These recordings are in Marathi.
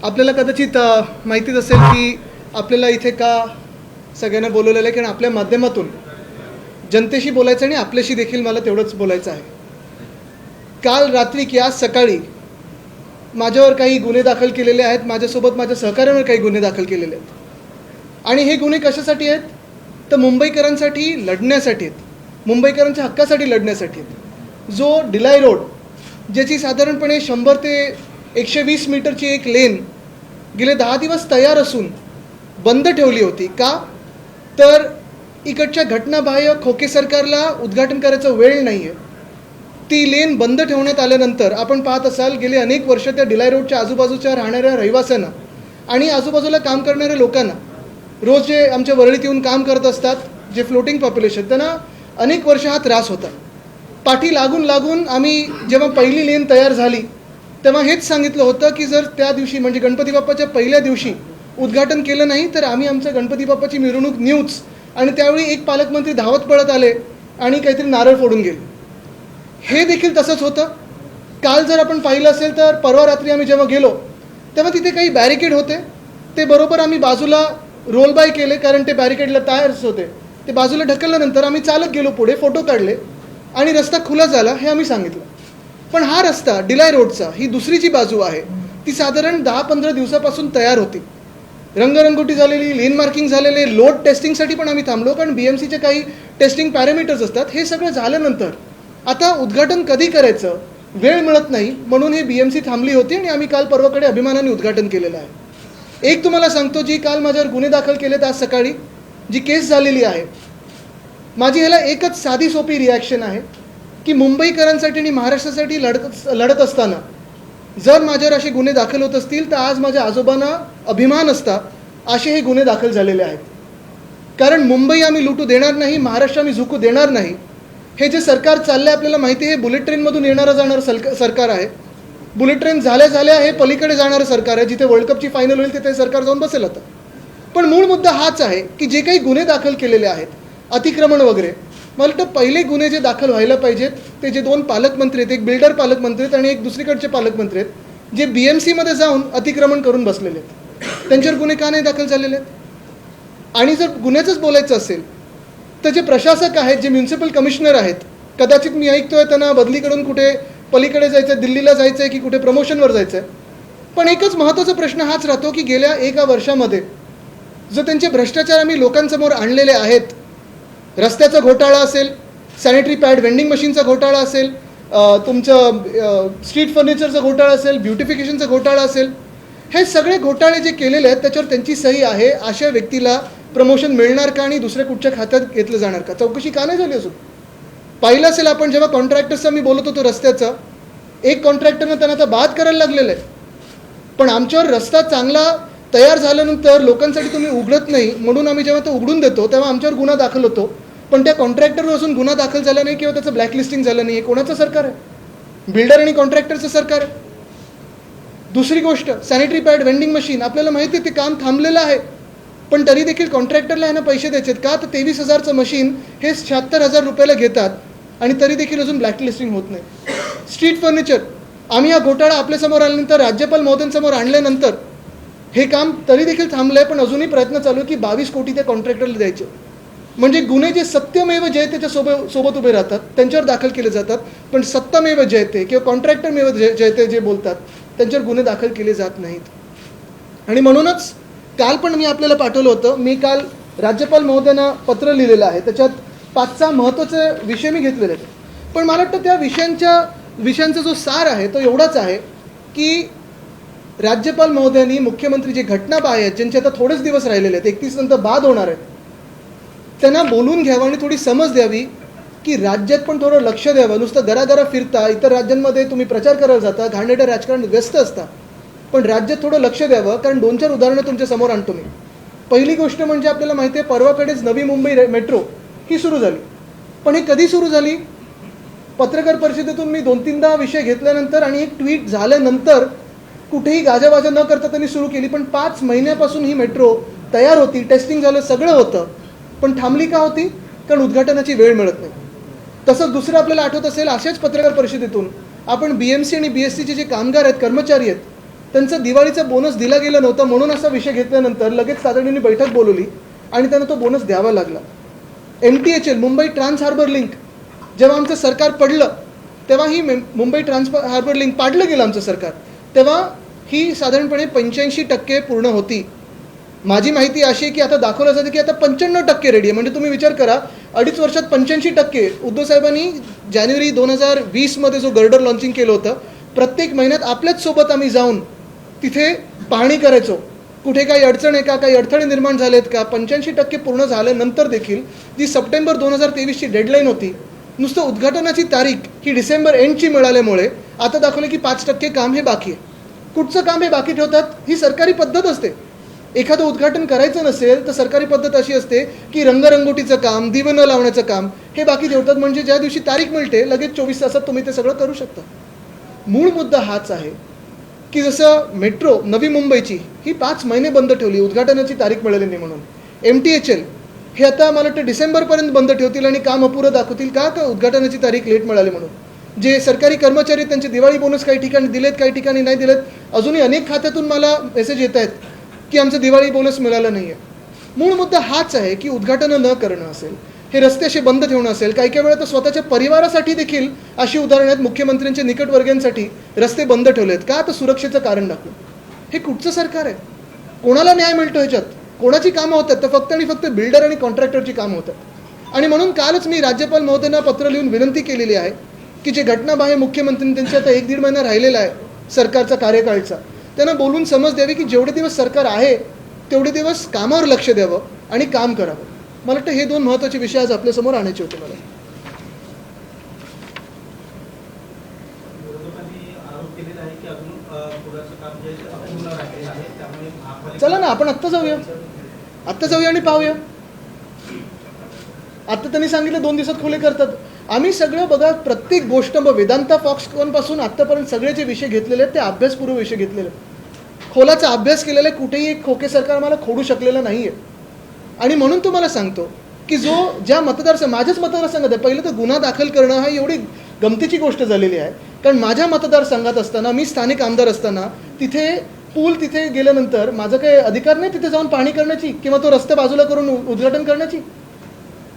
आपल्याला कदाचित माहितीच असेल की आपल्याला इथे का सगळ्यांना बोलवलेलं आहे, कारण आपल्या माध्यमातून जनतेशी बोलायचं आणि आपल्याशी देखील मला तेवढंच बोलायचं आहे. काल रात्री की आज सकाळी माझ्यावर काही गुन्हे दाखल केलेले आहेत, माझ्यासोबत माझ्या सहकाऱ्यांवर काही गुन्हे दाखल केलेले आहेत. आणि हे गुन्हे कशासाठी आहेत तर मुंबईकरांसाठी लढण्यासाठी आहेत, मुंबईकरांच्या हक्कासाठी लढण्यासाठी आहेत. जो डिलाई रोड, ज्याची साधारणपणे 100 ते 120 मीटरची एक लेन गेले 10 दिवस तयार असून बंद ठेवली होती. का तर इकडच्या घटनाबाह्य खोके सरकारला उद्घाटन करायचा वेळ नाही आहे. ती लेन बंद ठेवण्यात आल्यानंतर आपण पाहत असाल गेले अनेक वर्ष त्या डिलाई रोडच्या आजूबाजूच्या राहणाऱ्या रहिवाशांना आणि आजूबाजूला काम करणाऱ्या लोकांना, रोज जे आमच्या वरळीत येऊन काम करत असतात जे फ्लोटिंग पॉप्युलेशन, त्यांना अनेक वर्ष हा त्रास होता. पाठी लागून लागून आम्ही जेव्हा पहिली लेन तयार झाली तेव्हा हेच सांगितलं होतं की जर त्या दिवशी म्हणजे गणपती बाप्पाच्या पहिल्या दिवशी उद्घाटन केलं नाही तर आम्ही आमच्या गणपती बाप्पाची मिरवणूक नेऊच. आणि त्यावेळी एक पालकमंत्री धावत पळत आले आणि काहीतरी नारळ फोडून गेले. हे देखील तसंच होतं. काल जर आपण पाहिलं असेल तर परवा रात्री आम्ही जेव्हा गेलो तेव्हा तिथे काही बॅरिकेड होते, ते बरोबर आम्ही बाजूला रोल बाय केले कारण ते बॅरिकेडला टायर्स होते. ते बाजूला ढकलल्यानंतर आम्ही चालत गेलो पुढे, फोटो काढले आणि रस्ता खुला झाला हे आम्ही सांगितलं. पण हा रस्ता डिलाई रोडचा, ही दुसरी जी बाजू आहे ती साधारण 10-15 दिवसापासून तयार होती, रंगरंगोटी झालेली, लेन मार्किंग झालेले, लोड टेस्टिंगसाठी पण आम्ही थांबलो कारण BMCचे काही टेस्टिंग पॅरामीटर्स असतात. हे सगळं झाल्यानंतर आता उद्घाटन कधी करायचं, वेळ मिळत नाही म्हणून हे BMC थांबली होती आणि आम्ही काल परवाकडे अभिमानाने उद्घाटन केलेलं आहे. एक तुम्हाला सांगतो, जी काल माझ्यावर गुन्हे दाखल केलेत आज सकाळी, जी केस झालेली आहे, माझी ह्याला एकच साधी सोपी रिॲक्शन आहे की मुंबईकरांसाठी आणि महाराष्ट्रासाठी लढत असताना जर माझ्यावर असे गुन्हे दाखल होत असतील तर आज माझ्या आजोबांना अभिमान असता असे हे गुन्हे दाखल झालेले आहेत. कारण मुंबई आम्ही लुटू देणार नाही, महाराष्ट्र आम्ही झुकू देणार नाही. हे जे सरकार चाललं आहे आपल्याला माहिती आहे, हे बुलेट ट्रेनमधून येणारं जाणारं सरकार आहे. बुलेट ट्रेन झाल्या हे पलीकडे जाणारं सरकार आहे. जिथे वर्ल्ड कपची फायनल होईल तिथे सरकार जाऊन बसेल आता. पण मूळ मुद्दा हाच आहे की जे काही गुन्हे दाखल केलेले आहेत, अतिक्रमण वगैरे, मला वाटतं पहिले गुन्हे जे दाखल व्हायला पाहिजेत ते जे 2 पालकमंत्री आहेत, एक बिल्डर पालकमंत्री आहेत आणि एक दुसरीकडचे पालकमंत्री आहेत, जे BMCमध्ये जाऊन अतिक्रमण करून बसलेले आहेत, त्यांच्यावर गुन्हे का नाही दाखल झालेले आहेत. आणि जर गुन्ह्याचंच बोलायचं असेल तर जे प्रशासक आहेत, जे म्युन्सिपल कमिशनर आहेत, कदाचित मी ऐकतोय त्यांना बदलीकडून कुठे पलीकडे जायचं आहे, दिल्लीला जायचं आहे की कुठे प्रमोशनवर जायचं आहे. पण एकच महत्त्वाचा प्रश्न हाच राहतो की गेल्या 1 वर्षामध्ये जो त्यांचे भ्रष्टाचार आम्ही लोकांसमोर आणलेले आहेत, रस्त्याचा घोटाळा असेल, सॅनिटरी पॅड वेंडिंग मशीनचा घोटाळा असेल, तुमचं स्ट्रीट फर्निचरचा घोटाळा असेल, ब्युटिफिकेशनचा घोटाळा असेल, हे सगळे घोटाळे जे केलेले आहेत त्याच्यावर त्यांची सही आहे. अशा व्यक्तीला प्रमोशन मिळणार का आणि दुसऱ्या कुठच्या खात्यात घेतलं जाणार का, चौकशी का नाही झाली असून. पाहिलं असेल आपण जेव्हा कॉन्ट्रॅक्टर्सचा मी बोलत होतो रस्त्याचा, एक कॉन्ट्रॅक्टरनं त्यांना आता बाद करायला लागलेलं आहे. पण आमच्यावर रस्ता चांगला तयार झाल्यानंतर लोकांसाठी तुम्ही उघडत नाही म्हणून आम्ही जेव्हा तो उघडून देतो तेव्हा आमच्यावर गुन्हा दाखल होतो. पण त्या कॉन्ट्रॅक्टरवर अजून गुन्हा दाखल झाला नाही किंवा त्याचं ब्लॅकलिस्टिंग झालं नाही. हे कोणाचं सरकार आहे? बिल्डर आणि कॉन्ट्रॅक्टरचं सरकार आहे. दुसरी गोष्ट, सॅनिटरी पॅड वेंडिंग मशीन, आपल्याला माहिती आहे ते काम थांबलेलं आहे, पण तरी देखील कॉन्ट्रॅक्टरला ह्यांना पैसे द्यायचे आहेत. का तर 23,000चं मशीन हे 76,000 रुपयाला घेतात आणि तरी देखील अजून ब्लॅकलिस्टिंग होत नाही. स्ट्रीट फर्निचर, आम्ही हा घोटाळा आपल्यासमोर आल्यानंतर, राज्यपाल महोदयांसमोर आणल्यानंतर हे काम तरी देखील थांबलं आहे, पण अजूनही प्रयत्न चालू आहे की 22 कोटी त्या कॉन्ट्रॅक्टरला द्यायचे. म्हणजे गुन्हे जे सत्यमेव जयतेच्या सोबत उभे राहतात त्यांच्यावर दाखल केले जातात, पण सत्तामेव जयते किंवा कॉन्ट्रॅक्टरमेव जयते जे बोलतात त्यांच्यावर गुन्हे दाखल केले जात नाहीत. आणि म्हणूनच काल पण मी आपल्याला पाठवलं होतं, मी काल राज्यपाल महोदयांना पत्र लिहिलेलं आहे, त्याच्यात 5-6 महत्त्वाचे विषय मी घेतलेले आहेत. पण मला वाटतं त्या विषयांचा जो सार आहे तो एवढाच आहे की राज्यपाल महोदयांनी मुख्यमंत्री जे घटनाबाह्य आहेत, ज्यांचे आता थोडेच दिवस राहिलेले आहेत, 31 नंतर बाद होणार आहेत, त्यांना बोलून घ्यावं आणि थोडी समज द्यावी की राज्यात पण थोडं लक्ष द्यावं. नुसतं दरादरा फिरता, इतर राज्यांमध्ये तुम्ही प्रचार करायला जाता, घाणेरडं राजकारण व्यस्त असता, पण राज्यात थोडं लक्ष द्यावं. कारण 2-4 उदाहरणं तुमच्या समोर आणतो मी. पहिली गोष्ट म्हणजे आपल्याला माहिती आहे परवाकडेच नवी मुंबई मेट्रो ही सुरू झाली. पण ही कधी सुरू झाली? पत्रकार परिषदेतून मी 2-3दा विषय घेतल्यानंतर आणि एक ट्विट झाल्यानंतर कुठेही गाजावाजा न करता त्यांनी सुरू केली. पण 5 महिन्यापासून ही मेट्रो तयार होती, टेस्टिंग झालं, सगळं होतं, पण थांबली का होती? कारण उद्घाटनाची वेळ मिळत नाही. तसंच दुसरं आपल्याला आठवत असेल, अशाच पत्रकार परिषदेतून आपण BMC आणि BSCचे जे कामगार आहेत, कर्मचारी आहेत, त्यांचा दिवाळीचा बोनस दिला गेला नव्हता म्हणून असा विषय घेतल्यानंतर लगेच तातडीने बैठक बोलवली आणि त्यांना तो बोनस द्यावा लागला. MTHL Mumbai trans harbour link जेव्हा आमचं सरकार पडलं तेव्हा ही मुंबई ट्रान्स हार्बर लिंक पाडलं गेलं आमचं सरकार, तेव्हा ही साधारणपणे 85% पूर्ण होती. माझी माहिती अशी आहे की आता दाखवलं जातं की आता 95% रेडी आहे. म्हणजे तुम्ही विचार करा 2.5 वर्षात 85%. उद्धव साहेबांनी जानेवारी 2020 जो गर्डर लॉन्चिंग केलं होतं, प्रत्येक महिन्यात आपल्याच सोबत आम्ही जाऊन तिथे पाहणी करायचो, कुठे काही अडचण आहे का, काही अडथळे निर्माण झालेत का. 85% पूर्ण झाल्यानंतर देखील जी सप्टेंबर 2023ची डेडलाईन होती, नुसतं उद्घाटनाची तारीख ही डिसेंबर एंडची मिळाल्यामुळे आता दाखवलं की 5% काम हे बाकी आहे. कुठचं काम हे बाकी ठेवतात? ही सरकारी पद्धत असते. एखादं उद्घाटन करायचं नसेल तर सरकारी पद्धत अशी असते की रंगरंगोटीचं काम, दिवे न लावण्याचं काम हे बाकी ठेवतात, म्हणजे ज्या दिवशी तारीख मिळते लगेच 24 तासात तुम्ही ते सगळं करू शकता. मूळ मुद्दा हाच आहे की जसं मेट्रो नवी मुंबईची ही 5 महिने बंद ठेवली, उद्घाटनाची तारीख मिळाली नाही म्हणून. MTHL हे आता मला वाटतं डिसेंबरपर्यंत बंद ठेवतील आणि काम अपुरं दाखवतील का उद्घाटनाची तारीख लेट मिळाली म्हणून. जे सरकारी कर्मचारी त्यांचे दिवाळी बोनस काही ठिकाणी दिलेत, काही ठिकाणी नाही दिलेत. अजूनही अनेक खात्यातून मला मेसेज येत आहेत की आमचं दिवाळी बोनस मिळालं नाही आहे. मूळ मुद्दा हाच आहे की उद्घाटनं न करणं असेल, हे रस्ते असे बंद ठेवणं असेल, काही काही वेळा तर स्वतःच्या परिवारासाठी देखील अशी उदाहरणं आहेत, मुख्यमंत्र्यांच्या निकटवर्गीयांसाठी रस्ते बंद ठेवलेत का, तर सुरक्षेचं कारण दाखवून. हे कुठचं सरकार आहे? कोणाला न्याय मिळतो ह्याच्यात? कोणाची कामं होतात? तर फक्त आणि फक्त बिल्डर आणि कॉन्ट्रॅक्टरची कामं होतात. आणि म्हणून कालच मी राज्यपाल महोदयांना पत्र लिहून विनंती केलेली आहे की जे घटनाबाह्य मुख्यमंत्री त्यांचे आता 1-1.5 महिना राहिलेला आहे सरकारचा कार्यकाळचा, त्यांना बोलून समज द्यावी की जेवढे दिवस सरकार आहे तेवढे दिवस कामावर लक्ष द्यावं आणि काम करावं. मला वाटतं हे 2 महत्त्वाचे विषय आज आपल्यासमोर आणायचे होते मला. चला ना आपण आत्ता जाऊया आणि पाहूया. आत्ता त्यांनी सांगितलं 2 दिवसात खुले करतात. आम्ही सगळं बघा, प्रत्येक गोष्ट वेदांता फॉक्सकॉनपासून आत्तापर्यंत सगळे जे विषय घेतलेले आहेत ते अभ्यासपूर्व विषय घेतलेले आहेत. खोलाचा अभ्यास केलेला आहे. कुठेही एक खोके सरकार मला खोडू शकलेलं नाही आहे. आणि म्हणून तुम्हाला सांगतो की ज्या माझ्याच मतदारसंघात आहे, पहिलं तर गुन्हा दाखल करणं हा एवढी गमतीची गोष्ट झालेली आहे. कारण माझ्या मतदारसंघात असताना, मी स्थानिक आमदार असताना, तिथे पूल तिथे गेल्यानंतर माझं काही अधिकार नाही तिथे जाऊन पाहणी करण्याची किंवा तो रस्ते बाजूला करून उद्घाटन करण्याची.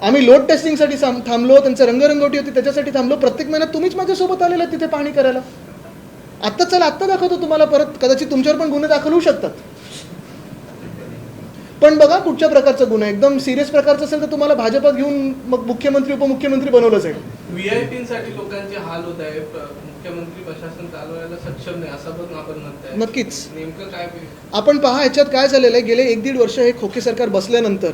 आम्ही लोड टेस्टिंगसाठी थांबलो, त्यांचं रंगरंगोटी होती त्याच्यासाठी थांबलो. प्रत्येक महिन्यात तुम्हीच माझ्यासोबत आलेला तिथे पाहणी करायला. आत्ता चला आत्ता दाखवतो तुम्हाला परत, कदाचित तुमच्यावर पण गुन्हे दाखल होऊ शकतात. पण बघा कुठच्या प्रकारचा गुन्हा, एकदम सिरियस प्रकारचा असेल तर तुम्हाला भाजपात घेऊन मग मुख्यमंत्री उपमुख्यमंत्री बनवलं जाईल. व्हीआयपींसाठी लोकांचे हाल होत आहे, मुख्यमंत्री प्रशासन चालवायला सक्षम नाही असं पण आपण म्हणताय. नक्कीच. नेमकं काय आपण पहा ह्याच्यात काय झालेलं आहे. गेले 1-1.5 वर्ष हे खोके सरकार बसल्यानंतर,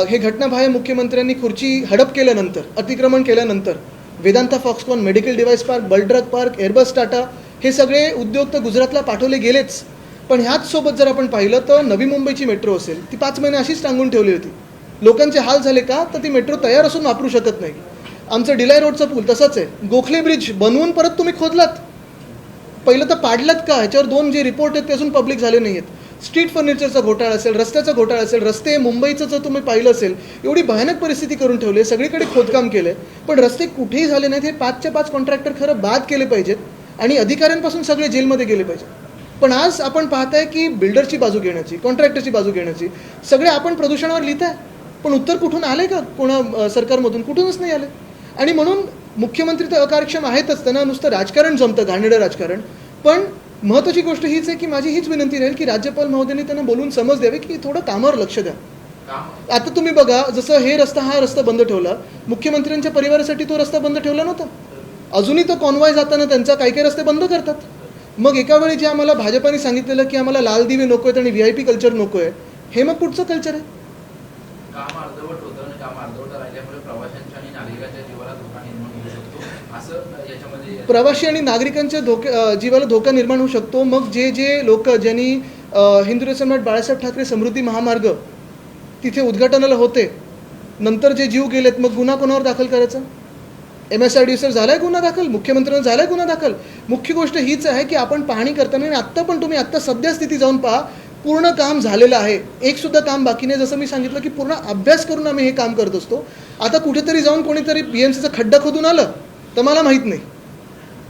हे घटनाबाह्य मुख्यमंत्र्यांनी खुर्ची हडप केल्यानंतर, अतिक्रमण केल्यानंतर, Vedanta Foxconn, medical device park, bulk drug park, Airbus Tata हे सगळे उद्योग तर गुजरातला पाठवले गेलेच. पण ह्याच सोबत जर आपण पाहिलं तर नवी मुंबईची मेट्रो असेल, ती 5 महिने अशीच टांगून ठेवली होती. लोकांचे हाल झाले का, तर ती मेट्रो तयार असून वापरू शकत नाही. आमचं डिलाय रोडचा पूल तसंच आहे. गोखले ब्रिज बनवून परत तुम्ही खोदलात, पहिलं तर पाडलात का, ह्याच्यावर 2 जे रिपोर्ट आहेत ते अजून पब्लिक झाले नाही आहेत. स्ट्रीट फर्निचरचा घोटाळा असेल, रस्त्याचा घोटाळा असेल, रस्ते मुंबईचं जर तुम्ही पाहिलं असेल एवढी भयानक परिस्थिती करून ठेवली आहे. सगळीकडे खोदकाम केलं आहे पण रस्ते कुठेही झाले नाहीत. हे 5च्या 5 कॉन्ट्रॅक्टर खरं बाद केले पाहिजेत आणि अधिकाऱ्यांपासून सगळे जेलमध्ये गेले पाहिजेत. पण आज आपण पाहताय की बिल्डरची बाजू घेण्याची, कॉन्ट्रॅक्टरची बाजू घेण्याची, सगळे आपण प्रदूषणावर लिहिताय पण उत्तर कुठून आले का कोणा सरकारमधून? कुठूनच नाही आले. आणि म्हणून मुख्यमंत्री तर अकार्यक्षम आहेतच, त्यांना नुसतं राजकारण जमतं, घाणेरडं राजकारण. पण महत्त्वाची गोष्ट हीच आहे की माझी हीच विनंती राहील की राज्यपाल महोदयांनी त्यांना बोलून समज द्यावी की थोडं कामावर लक्ष द्या. आता तुम्ही बघा, जसं हा रस्ता बंद ठेवला, मुख्यमंत्र्यांच्या परिवारासाठी तो रस्ता बंद ठेवला नव्हता. अजूनही तो कॉन्वॉय जाताना त्यांचा काही रस्ते बंद करतात. मग एका वेळी जे आम्हाला भाजपाने सांगितलेलं की आम्हाला लाल दिवे नको आहेत आणि VIP कल्चर नको आहे, हे मग कुठचं कल्चर आहे? काम अर्धवट होतं आणि काम अर्धवट राहिल्यामुळे प्रवाशांच्या आणि नागरिकांच्या जीवाला धोका निर्माण होऊ शकतो असं याच्यामध्ये. प्रवासी आणि नागरिकांच्या जीवाला धोका निर्माण होऊ शकतो. मग जे लोक ज्यांनी हिंदू सम्राट बाळासाहेब ठाकरे समृद्धी महामार्ग तिथे उद्घाटनाला होते, नंतर जे जीव गेलेत, मग गुन्हा कोणावर दाखल करायचा? MSRDC सर झालाय गुन्हा दाखल, मुख्यमंत्र्यांना झालाय गुन्हा दाखल. मुख्य गोष्ट हीच आहे की आपण पाहणी करताना, आणि आत्ता पण तुम्ही आत्ता सद्यस्थिती जाऊन पहा, पूर्ण काम झालेलं आहे, एक सुद्धा काम बाकी नाही. जसं मी सांगितलं की पूर्ण अभ्यास करून आम्ही हे काम करत असतो. आता कुठेतरी जाऊन कोणीतरी PMCचा खड्डा खोदून आलं तर मला माहीत नाही,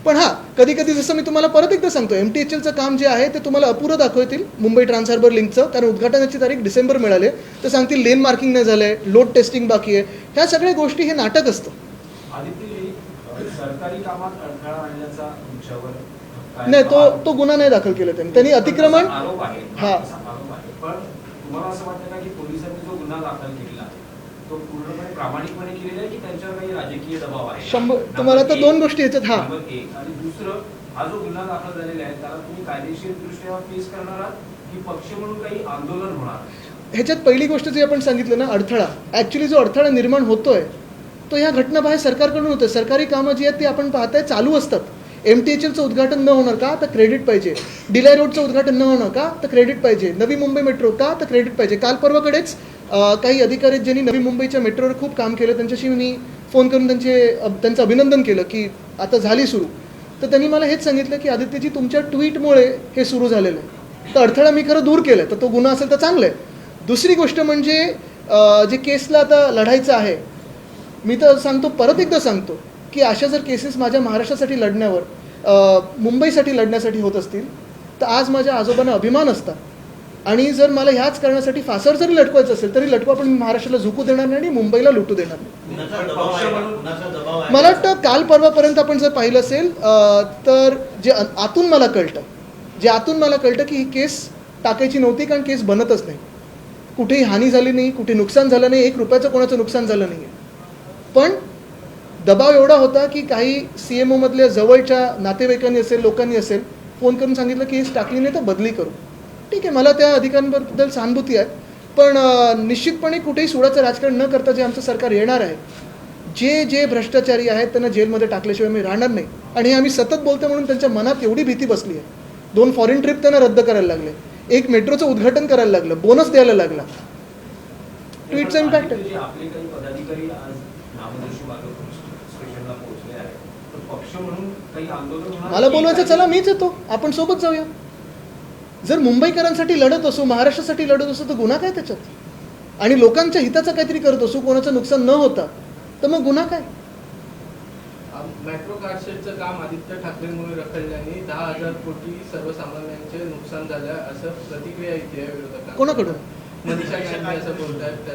पण हां, कधी कधी जसं मी तुम्हाला परत एकदा सांगतो, MTHLचं काम जे आहे ते तुम्हाला अपुरं दाखवतील मुंबई ट्रान्स हार्बर लिंकचं, कारण उद्घाटनाची तारीख डिसेंबर मिळाली, तर सांगतील लेन मार्किंग नाही झालं आहे, लोड टेस्टिंग बाकी आहे. ह्या सगळ्या गोष्टी हे नाटक असतं. आदित्यजी, सरकारी कामात अडथळा आणल्याचा तुमच्यावर नाही, तो गुन्हा नाही दाखल केला त्यांनी अतिक्रमण. आरोप आहे. हां, आरोप आहे. पण तुम्हाला असं वाटतं का की पोलिसांनी जो गुन्हा दाखल केला तो पूर्णपणे प्रामाणिकपणे केलेला आहे की त्यांच्यावर काही राजकीय दबाव आहे? तुम्हाला तर दोन गोष्टी याच्यात. हां, नंबर एक. आणि दुसरं, हा जो गुन्हा दाखल झालेला आहे त्याला तुम्ही कायदेशीर दृष्ट्या फेस करणार आहात की पक्ष म्हणून काही आंदोलन होणार? ह्याच्यात पहिली गोष्ट जी आपण सांगितलं ना, अडथळा. ॲक्च्युली जो अडथळा निर्माण होतोय तो ह्या घटनाबाहेर सरकारकडून होतं. सरकारी कामं जी आहेत ती आपण पाहताय चालू असतात. MTHLचं उद्घाटन न होणार का, तर क्रेडिट पाहिजे. डिलाय रोडचं उद्घाटन न होणार का, तर क्रेडिट पाहिजे. नवी मुंबई मेट्रो का, तर क्रेडिट पाहिजे. काल परवाकडेच काही अधिकारी ज्यांनी नवी मुंबईच्या मेट्रोवर खूप काम केलं त्यांच्याशी मी फोन करून त्यांचं अभिनंदन केलं की आता झाली सुरू. तर त्यांनी मला हेच सांगितलं की आदित्यजी, तुमच्या ट्विटमुळे हे सुरू झालेलं आहे, तर अडथळा मी खरं दूर केला आहे, तर तो गुन्हा असेल तर चांगलं आहे. दुसरी गोष्ट म्हणजे जे केसला आता लढायचं आहे, मी तर सांगतो, परत एकदा सांगतो की अशा जर केसेस माझ्या महाराष्ट्रासाठी लढण्यावर, मुंबईसाठी लढण्यासाठी होत असतील तर आज माझ्या आजोबांना अभिमान असता. आणि जर मला ह्याच कारणासाठी फासावर जरी लटकवायचं असेल तरी लटवा, पण मी महाराष्ट्राला झुकू देणार नाही आणि मुंबईला लुटू देणार नाही. मला वाटतं काल परवापर्यंत आपण जर पाहिलं असेल तर जे आतून मला कळतं की ही केस टाकायची नव्हती, कारण केस बनतच नाही. कुठेही हानी झाली नाही, कुठे नुकसान झालं नाही, 1 रुपयाचं कोणाचं नुकसान झालं नाही. पण दबाव एवढा होता की काही CMO मधल्या जवळच्या नातेवाईकांनी असेल, लोकांनी असेल, फोन करून सांगितलं की केस टाकली नाही तर बदली करू. ठीक आहे, मला त्या अधिकाऱ्यांबद्दल सहानुभूती आहे, पण निश्चितपणे कुठेही सुडाचं राजकारण न करता जे आमचं सरकार येणार आहे, जे भ्रष्टाचारी आहेत त्यांना जेलमध्ये टाकल्याशिवाय मी राहणार नाही. आणि हे आम्ही सतत बोलतो म्हणून त्यांच्या मनात एवढी भीती बसली आहे. 2 फॉरेन ट्रिप त्यांना रद्द करायला लागले, 1 मेट्रोचं उद्घाटन करायला लागलं, बोनस द्यायला लागला. ट्विटचा इम्पॅक्ट आहे. आपले काही पदाधिकारी आज नामदर्शी मार्ग स्टेशनला पोहोचले आहेत, तर पक्ष म्हणून काही आंदोलन होणार? मला बोलवायचं, चला मीच येतो, आपण सोबत जाऊया. जर मुंबईकरांसाठी लढत असू, महाराष्ट्रासाठी लढत असू, तर गुन्हा काय त्याच्यात? आणि लोकांच्या हिताचं काहीतरी करत असू, कोणाचं नुकसान न होता, तर मग गुन्हा काय? मेट्रो कारशेडचं काम आदित्य ठाकरेंमुळे रखडल्याने 10,000 कोटी सर्वसामान्यांचे नुकसान झालं असं प्रतिक्रिया इथे आहे विरोधकांना. कोणाकडून? मनीषा गांधी असं बोलतायत.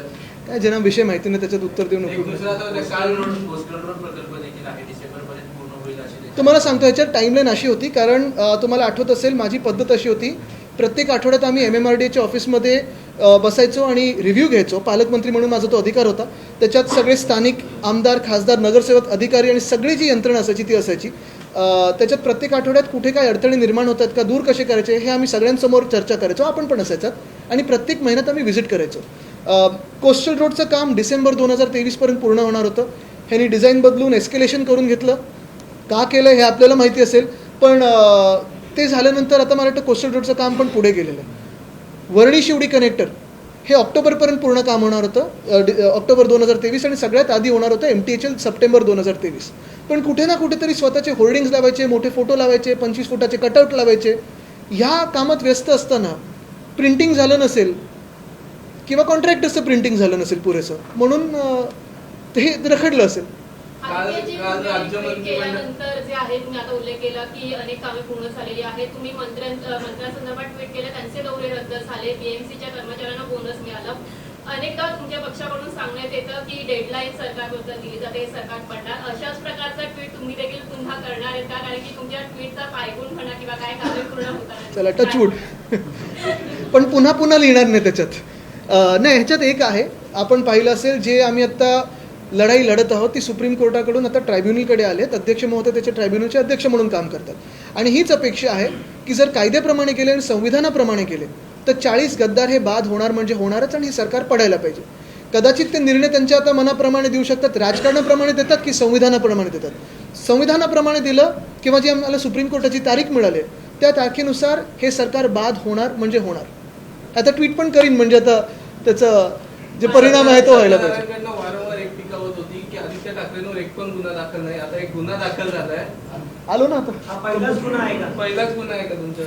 काय ज्यांना विषय माहिती नाही त्याच्यात उत्तर देऊ नको. कोस्टल रोड प्रकल्प देखील आहे, डिसेंबरपर्यंत पूर्ण होईल अशी तुम्हाला सांगतो, ह्याच्यात टाईमलाईन अशी होती, कारण तुम्हाला आठवत असेल माझी पद्धत अशी होती, प्रत्येक आठवड्यात आम्ही MMRDAच्या ऑफिसमध्ये बसायचो आणि रिव्ह्यू घ्यायचो. पालकमंत्री म्हणून माझा तो अधिकार होता. त्याच्यात सगळे स्थानिक आमदार, खासदार, नगरसेवक, अधिकारी आणि सगळी जी यंत्रणा असायची ती असायची. त्याच्यात प्रत्येक आठवड्यात कुठे काय अडथळे निर्माण होतात का, दूर कसे करायचे, हे आम्ही सगळ्यांसमोर चर्चा करायचो. आपण पण असायच्यात. आणि प्रत्येक महिन्यात आम्ही व्हिजिट करायचो. कोस्टल रोडचं काम डिसेंबर 2023पर्यंत पूर्ण होणार होतं. ह्यांनी डिझाईन बदलून एस्केलेशन करून घेतलं. का केलं हे आपल्याला माहिती असेल, पण ते झाल्यानंतर आता मला वाटतं कोस्टल रोडचं काम पण पुढे गेलेलं आहे. वरळी शिवडी कनेक्टर हे ऑक्टोबरपर्यंत पूर्ण काम होणार होतं, ऑक्टोबर 2023, आणि सगळ्यात आधी होणार होतं MTHL सप्टेंबर 2023. पण कुठे ना कुठेतरी स्वतःचे होर्डिंग्स लावायचे, मोठे फोटो लावायचे, 25 फुटाचे कटआउट लावायचे. ह्या कामात व्यस्त असताना प्रिंटिंग झालं नसेल किंवा कॉन्ट्रॅक्टर्सचं प्रिंटिंग झालं नसेल पुरेसं, म्हणून ते रखडलं असेल. केल्यानंतर जे आहे, तुम्ही आता उल्लेख केला की अनेक कामे पूर्ण झालेली आहेत. तुम्ही मंत्र्यांसंदर्भात ट्विट केलं, त्यांचे दौरे रद्द झाले, BMCच्या कर्मचाऱ्यांना बोनस मिळालं. अनेकदा तुमच्या पक्षाकडून सांगण्यात येतं की डेडलाईन सरकारबद्दल दिली जाते, सरकार पडणार. अशाच प्रकारचा ट्विट तुम्ही देखील पुन्हा करणार आहेत का? कारण की तुमच्या ट्विटचा पायगुण म्हणा किंवा काय कामे पूर्ण होतात. चला टचवूड. पण पुन्हा लिहिणार नाही त्याच्यात. नाही, ह्याच्यात एक आहे, आपण पाहिलं असेल, जे आम्ही आत्ता लढाई लढत आहोत ती सुप्रीम कोर्टाकडून आता ट्रायब्युनलकडे आलेत. अध्यक्ष महोदय त्याचे ट्रायब्युनलचे अध्यक्ष म्हणून काम करतात. आणि हीच अपेक्षा आहे की जर कायद्याप्रमाणे केले आणि संविधानाप्रमाणे केले तर 40 गद्दार हे बाद होणार म्हणजे होणारच, आणि हे सरकार पडायला पाहिजे. कदाचित ते निर्णय त्यांच्या आता मनाप्रमाणे देऊ शकतात, राजकारणाप्रमाणे देतात की संविधानाप्रमाणे देतात. संविधानाप्रमाणे दिलं किंवा जी आम्हाला सुप्रीम कोर्टाची तारीख मिळाली त्या तारखेनुसार हे सरकार बाद होणार म्हणजे होणार. आता ट्विट पण करीन, म्हणजे आता त्याचं जे परिणाम आहे तो व्हायला पाहिजे. वारंवार एक टीका होत होती की आदित्य ठाकरेंवर एक पण गुन्हा दाखल नाही. आता एक गुन्हा दाखल झालाय. आलो ना आता. पहिलाच गुन्हा आहे का तुमचा?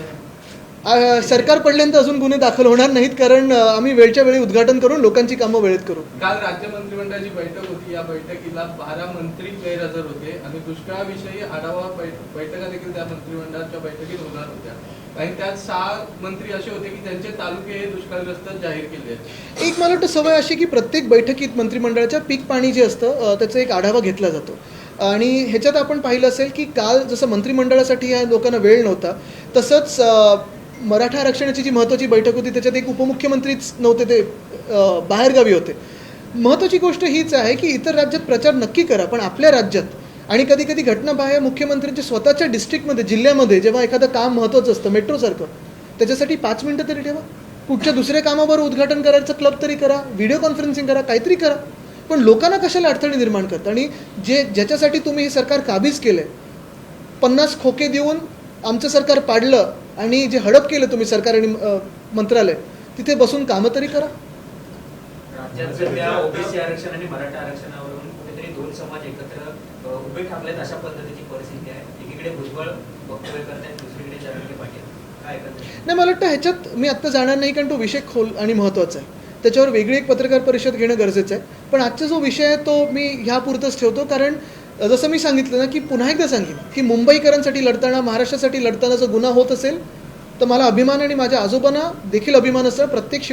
सरकार पडल्यानंतर अजून गुन्हे दाखल होणार नाहीत, कारण आम्ही वेळच्या वेळी उद्घाटन करून लोकांची कामं वेळेत करू. काल राज्य मंत्रिमंडळाची बैठक होती. या बैठकीला 12 मंत्री गैरहजर होते आणि दुष्काळाविषयी आढावा बैठका देखील त्या मंत्रिमंडळाच्या बैठकीत होणार होत्या आणि त्यात 6 मंत्री असे होते की त्यांचे तालुके हे दुष्काळग्रस्त जाहीर केले आहेत. एक मला वाटतं सवय अशी की प्रत्येक बैठकीत मंत्रिमंडळाच्या पीक पाणी जे असतं त्याचा एक आढावा घेतला जातो. आणि ह्याच्यात आपण पाहिलं असेल की काल जसं मंत्रिमंडळासाठी या लोकांना वेळ नव्हता, तसंच मराठा आरक्षणाची जी महत्त्वाची बैठक होती त्याच्यात एक उपमुख्यमंत्रीच नव्हते, ते बाहेरगावी होते. महत्त्वाची गोष्ट हीच आहे की इतर राज्यात प्रचार नक्की करा, पण आपल्या राज्यात आणि कधी कधी घटनाबाह्य मुख्यमंत्र्यांच्या स्वतःच्या डिस्ट्रिक्टमध्ये, जिल्ह्यामध्ये जेव्हा एखादं काम महत्त्वाचं असतं मेट्रोसारखं, त्याच्यासाठी 5 मिनिटं तरी ठेवा. कुठच्या दुसऱ्या कामावर उद्घाटन करायचं क्लब तरी करा, व्हिडिओ कॉन्फरन्सिंग करा, काहीतरी करा. पण लोकांना कशाला अडचणी निर्माण करतात? आणि ज्याच्यासाठी तुम्ही हे सरकार काबीज केलं आहे, 50 खोके देऊन आमचं सरकार पाडलं आणि जे हडप केलं तुम्ही सरकार आणि मंत्रालय, तिथे बसून कामं तरी करा. राज्यात सध्या ओबीसी आरक्षण आणि मराठा आरक्षणावरून कुठेतरी 2 समाज एकत्र उभे ठाकलेत अशा पद्धतीची परिस्थिती आहे. एकीकडे भुजबळ वक्तव्य करतायत, दुसरीकडे जरांगे पाटील. काय करतात? नाही, मला वाटतं ह्याच्यात मी आत्ता जाणार नाही, कारण तो विषय खोल आणि महत्त्वाचा आहे. त्याच्यावर वेगळी एक पत्रकार परिषद घेणं गरजेचं आहे. पण आजचा जो विषय आहे तो मी ह्यापुरतंच ठेवतो, कारण जसं मी सांगितलं ना, की पुन्हा एकदा सांगेन की मुंबईकरांसाठी लढताना, महाराष्ट्रासाठी लढताना जर गुन्हा होत असेल तर मला अभिमान आणि माझ्या आजोबांना देखील अभिमान असतो. प्रत्येक